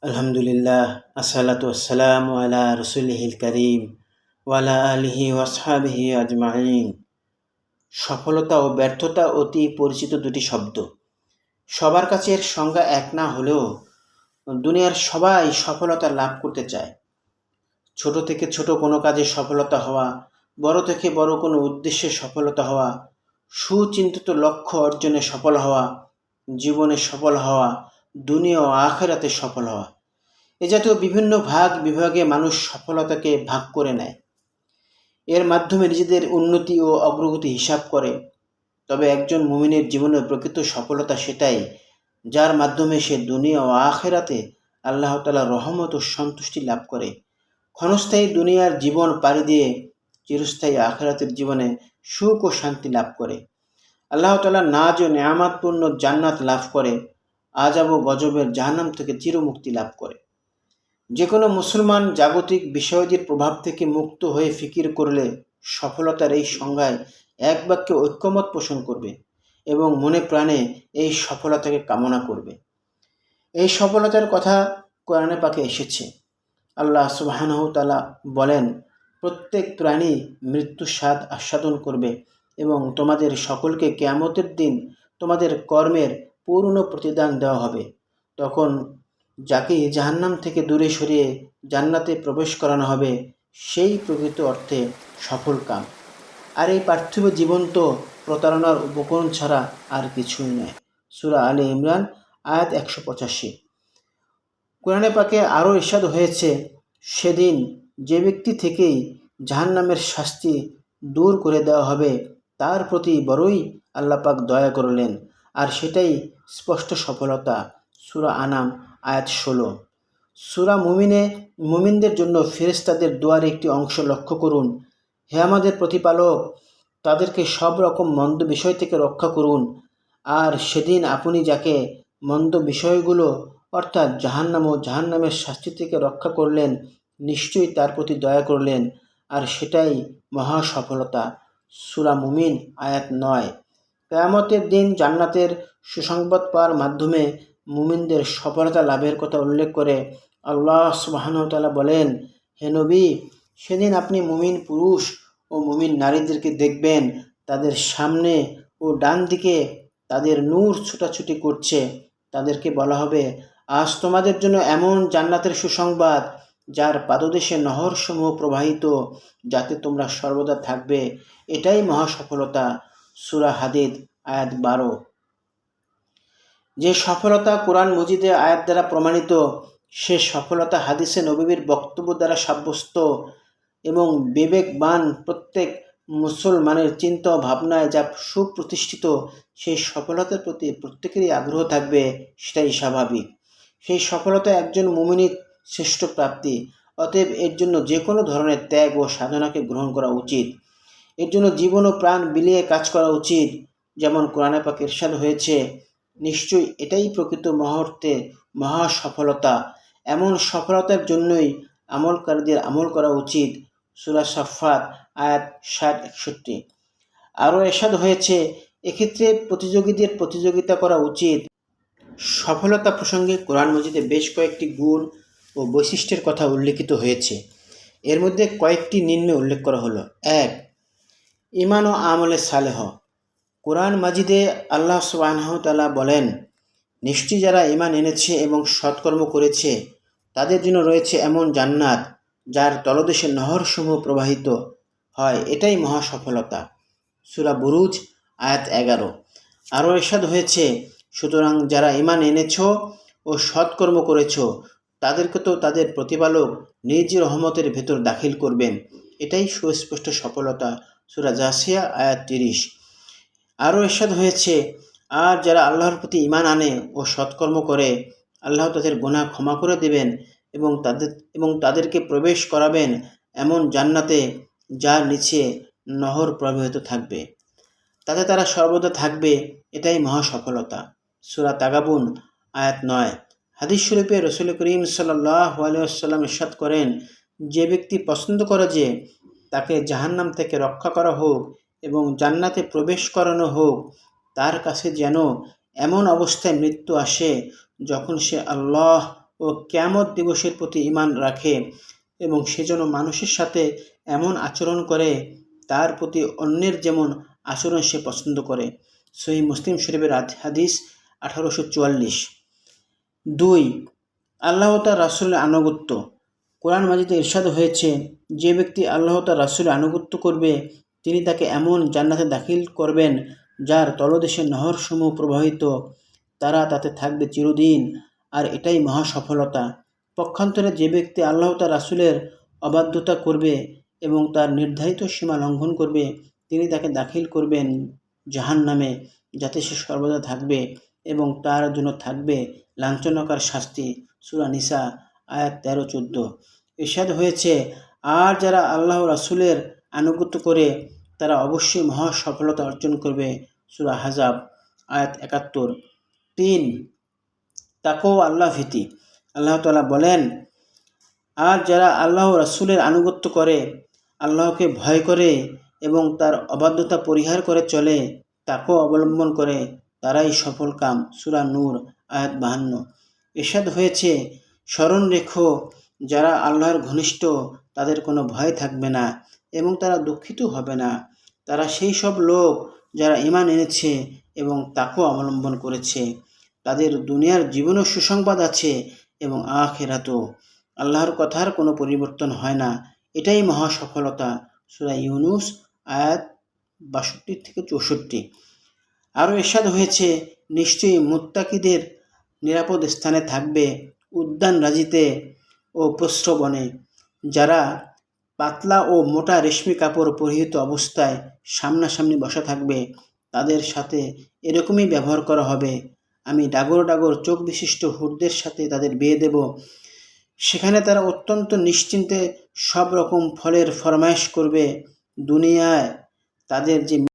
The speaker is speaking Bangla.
আলহামদুলিল্লাহ, আসসালাতু আসসালামু আলা রসুলিহিল করিম ওয়ালা আলিহি ওয়াসহাবিহি আজমাইন। সফলতা ও ব্যর্থতা অতি পরিচিত দুটি শব্দ। সবার কাছে এর সংজ্ঞা এক না হলেও দুনিয়ার সবাই সফলতা লাভ করতে চায়। ছোট থেকে ছোট কোনো কাজে সফলতা হওয়া, বড় থেকে বড় কোনো উদ্দেশ্যে সফলতা হওয়া, সুচিন্তিত লক্ষ্য অর্জনে সফল হওয়া, জীবনে সফল হওয়া, দুনিয়া ও আখিরাতে সফল হওয়া, এ জাতীয় বিভিন্ন ভাগ বিভাগে মানুষ সফলতাকে ভাগ করে নেয়। এর মাধ্যমে নিজেদের উন্নতি ও অগ্রগতি হিসাব করে। তবে একজন মুমিনের জীবনের প্রকৃত সফলতা সেটাই, যার মাধ্যমে সে দুনিয়া ও আখিরাতে আল্লাহ তাআলার রহমত ও সন্তুষ্টি লাভ করে। ক্ষণস্থায়ী দুনিয়ার জীবন পাড়ি দিয়ে চিরস্থায়ী আখিরাতের জীবনে সুখ ও শান্তি লাভ করে। আল্লাহ তাআলা নাজ ও নেয়ামতপূর্ণ জান্নাত লাভ করে, আযাব ও গজবের জাহান্নাম থেকে চিরমুক্তি লাভ করে। যে কোনো মুসলমান জাগতিক বিষয়াদির প্রভাব থেকে মুক্ত হয়ে ফিকির করলে সফলতার এই সংজ্ঞায় এক বাক্যে ঐক্যমত পোষণ করবে এবং মনে প্রাণে এই সফলতাকে কামনা করবে। এই সফলতার কথা কোরআনে পাকে এসেছে। আল্লাহ সুবহানাহু তাআলা বলেন, প্রত্যেক প্রাণী মৃত্যুর স্বাদ আস্বাদন করবে এবং তোমাদের সকলকে কিয়ামতের দিন তোমাদের কর্মের পূর্ণ প্রতিদান দেওয়া হবে। তখন যাকে জাহান্নাম থেকে দূরে সরিয়ে জান্নাতে প্রবেশ করানো হবে, সেই প্রকৃত অর্থে সফল কাম। আর এই পার্থিব জীবন তো প্রতারণার উপকরণ ছাড়া আর কিছুই নয়। সূরা আলে ইমরান আয়াত 185। কোরআনে পাকে আরও ইরশাদ হয়েছে, সেদিন যে ব্যক্তি থেকেই জাহান্নামের শাস্তি দূর করে দেওয়া হবে তার প্রতি বড়ই আল্লাহ পাক দয়া করলেন, আর সেটাই স্পষ্ট সফলতা। সূরা আনাম আয়াত 16। সূরা মুমিনদের জন্য ফেরেশতাদের দোয়ার একটি অংশ লক্ষ্য করুন। হে আমাদের প্রতিপালক, তাদেরকে সব রকম মন্দ বিষয় থেকে রক্ষা করুন। আর সেদিন আপনি যাকে মন্দ বিষয়গুলো অর্থাৎ জাহান্নাম ও জাহান্নামের শাস্তি থেকে রক্ষা করলেন, নিশ্চয়ই তার প্রতি দয়া করলেন, আর সেটাই মহা সফলতা। সূরা মুমিন আয়াত 9। কিয়ামতের দিন জান্নাতের সুসংবাদ পাওয়ার মাধ্যমে মুমিনদের সফলতা লাভের কথা উল্লেখ করে আল্লাহ সুবহানাহু ওয়া তাআলা বলেন, হে নবী, সেদিন আপনি মুমিন পুরুষ ও মুমিন নারীদেরকে দেখবেন, তাদের সামনে ও ডান দিকে তাদের নূর ছোটাছুটি করছে। তাদেরকে বলা হবে, আজ তোমাদের জন্য এমন জান্নাতের সুসংবাদ যার পাদদেশে নহরসমূহ প্রবাহিত, যাতে তোমরা সর্বদা থাকবে। এটাই মহা সফলতা। সূরা হাদীদ আয়াত 12। যে সফলতা কোরআন মজিদে আয়াত দ্বারা প্রমাণিত, সে সফলতা হাদিসে নববীর বক্তব্য দ্বারা সাব্যস্ত এবং বিবেকবান প্রত্যেক মুসলমানের চিন্তা ও ভাবনায় যা সুপ্রতিষ্ঠিত, সেই সফলতার প্রতি প্রত্যেকেরই আগ্রহ থাকবে, সেটাই স্বাভাবিক। সেই সফলতা একজন মুমিনের শ্রেষ্ঠ প্রাপ্তি। অতএব এর জন্য যে কোনো ধরনের ত্যাগ ও সাধনাকে গ্রহণ করা উচিত। এর জন্য জীবন ও প্রাণ বিলিয়ে কাজ করা উচিত। যেমন কোরআনে পাকে ইরশাদ হয়েছে, নিশ্চয়ই এটাই প্রকৃত মুহূর্তে মহা সফলতা। এমন সফলতার জন্যই আমলকারীদের আমল করা উচিত। সূরা সাফফাত আয়াত 60-61। আরও ইরশাদ হয়েছে, এক্ষেত্রে প্রতিযোগীদের প্রতিযোগিতা করা উচিত। সফলতা প্রসঙ্গে কোরআন মজিদে বেশ কয়েকটি গুণ ও বৈশিষ্ট্যের কথা উল্লেখিত হয়েছে। এর মধ্যে কয়েকটি নিম্নে উল্লেখ করা হলো। 1. ঈমান ও আমলে সালেহ। কোরআন মাজিদে আল্লাহ সুবহানাহু ওয়া তাআলা বলেন, নিশ্চয়ই যারা ঈমান এনেছে এবং সৎকর্ম করেছে তাদের জন্য রয়েছে এমন জান্নাত যার তলদেশে নহরসমূহ প্রবাহিত হয়। এটাই মহা সফলতা। সূরা বুরুজ আয়াত 11। আরও ইরশাদ হয়েছে, সুতরাং যারা ঈমান এনেছ ও সৎকর্ম করেছ তাদেরকে তো তাদের প্রতিপালক নিজ রহমতের ভেতর দাখিল করবেন। এটাই সুস্পষ্ট সফলতা। সূরা জাসিয়া আয়াত 30। আরও ইরশাদ হয়েছে, আর যারা আল্লাহর প্রতি ঈমান আনে ও সৎকর্ম করে, আল্লাহ তাদের গুনাহ ক্ষমা করে দেবেন এবং তাদেরকে প্রবেশ করাবেন এমন জান্নাতে যার নিচে নহর প্রবাহিত থাকবে, তাতে তারা সর্বদা থাকবে। এটাই মহা সফলতা। সূরা তাগাবুন আয়াত 9। হাদিস শরীফে রাসূল করিম সাল্লাল্লাহু আলাইহি ওয়াসাল্লাম ইরশাদ করেন, যে ব্যক্তি পছন্দ করে যে তাকে জাহান্নাম থেকে রক্ষা করা হোক এবং জান্নাতে প্রবেশ করানো হোক, তার কাছে যেন এমন অবস্থায় মৃত্যু আসে যখন সে আল্লাহ ও কিয়ামত দিবসের প্রতি ঈমান রাখে এবং সে যেন মানুষের সাথে এমন আচরণ করে তার প্রতি অন্যের যেমন আচরণ সে পছন্দ করে। সহিহ মুসলিম শরীফের হাদিস 1844। 2. আল্লাহ তার রাসূলের আনুগত্য। কোরআন মাজিদে ইরশাদ হয়েছে, যে ব্যক্তি আল্লাহ তার রাসূলের আনুগত্য করবে তিনি তাকে এমন জান্নাতে দাখিল করবেন যার তলদেশে নহরসমূহ প্রবাহিত, তারা তাতে থাকবে চিরদিন, আর এটাই মহা সফলতা। পক্ষান্তরে যে ব্যক্তি আল্লাহ তার রাসূলের অবাধ্যতা করবে এবং তার নির্ধারিত সীমা লঙ্ঘন করবে তিনি তাকে দাখিল করবেন জাহান্নামে, যাতে সে সর্বদা থাকবে এবং তার জন্য থাকবে লাঞ্ছনাকর শাস্তি। সূরা নিসা আয়াত 13-14। ইরশাদ হয়েছে, আর যারা আল্লাহ রাসূলের আনুগত্য করে তারা অবশ্যই মহা সফলতা অর্জন করবে। সূরা আহজাব আয়াত 71। 3. তাকওয়া আল্লাহ ভীতি। আল্লাহ তাআলা বলেন, আর যারা আল্লাহ রাসূলের আনুগত্য করে, আল্লাহকে ভয় করে এবং তার অবাধ্যতা পরিহার করে চলে, তাকওয়া অবলম্বন করে, তারাই সফল কাম। সূরা নূর আয়াত 52। ইরশাদ হয়েছে, স্মরণ রেখো যারা আল্লাহর ঘনিষ্ঠ তাদের কোনো ভয় থাকবে না এবং তারা দুঃখিত হবে না। তারা সেই সব লোক যারা ঈমান এনেছে এবং তাকওয়া অবলম্বন করেছে, তাদের দুনিয়ার জীবনও সুসংবাদ আছে এবং আখিরাতেও। আল্লাহর কথার কোনো পরিবর্তন হয় না, এটাই মহা সফলতা। সূরা ইউনূস আয়াত 62-64। আরও ইরশাদ হয়েছে, নিশ্চয়ই মুত্তাকিদের নিরাপদ স্থানে থাকবে উদ্যান রাজিতে ও প্রস্রবনে, যারা পাতলা ও মোটা রেশমি কাপড় পরিহিত অবস্থায় সামনাসামনি বসা থাকবে, তাদের সাথে এরকমই ব্যবহার করা হবে। আমি ডাগর ডাগর চোখ বিশিষ্ট হুরদের সাথে তাদের বিয়ে দেব, সেখানে তারা অত্যন্ত নিশ্চিন্তে সব রকম ফলের ফরমায়েশ করবে। দুনিয়ায় তাদের যে